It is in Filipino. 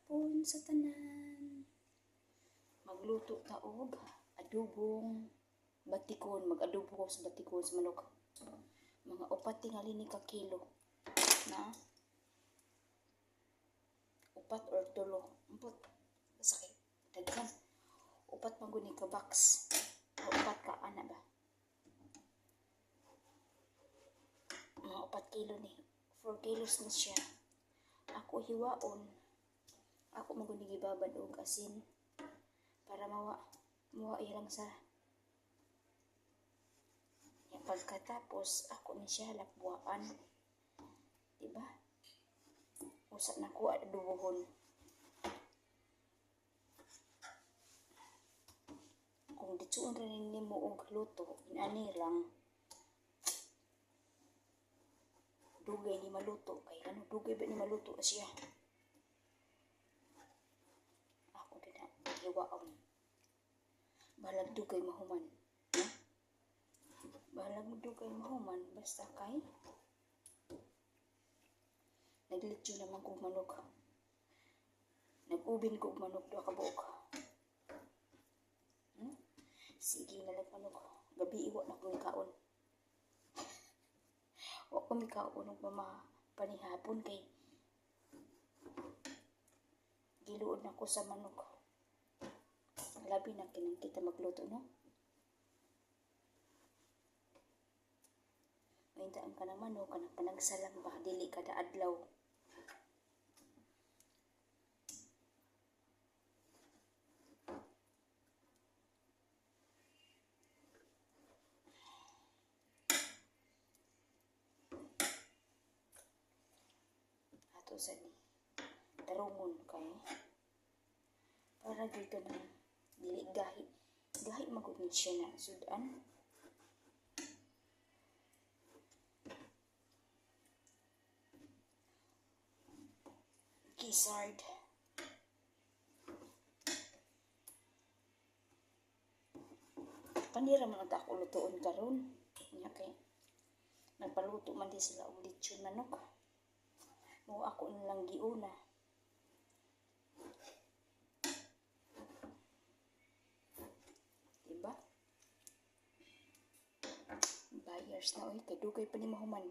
hapon sa tanan. Magluto ta og adobong batikon. Mag-adobo ko sa batikon sa manok. Mga 4 tingali ni ka kilo na 4 or 3. Ampot sakit daghan. 4 man gud ni ka box. O 4 ka ana ba? Mga 4 kilo ni. 4 kilos na siya. Ako hiwaon. Ako maguni gibabad og asin para mawa ilang sa ya pagkatapos ako ni siya lapbuan, diba? Usa na ko adubohon. Kung ditsuon rin nimo og luto inani lang dugay ni maluto kay ano dugay ba ni maluto siya. Hiwaon. Balag dugay mahuman. Balag dugay mahuman basta kay naglityo naman kong manok. Nag-ubin ko manok do ka buok. Sige na lang manok. Gabi iwa na kong kaon. Wa ko mi kaon og mama panihapon kay giluod na ko sa manok. Labi na kinang kita magluto, no? Mahintaan ka naman, no? Kanang panagsalang ba? Dili kada adlaw. Ato sa ni. Tarungon kay. Para dito na dili gahi magud ni siya na sudan. Gizzard. Panira man ako lutuon karon. Nya kay nagpaluto man di sila og lechon manok. Mo ako nilang giuna. Buyers na oy kay dugay pa ni mahuman.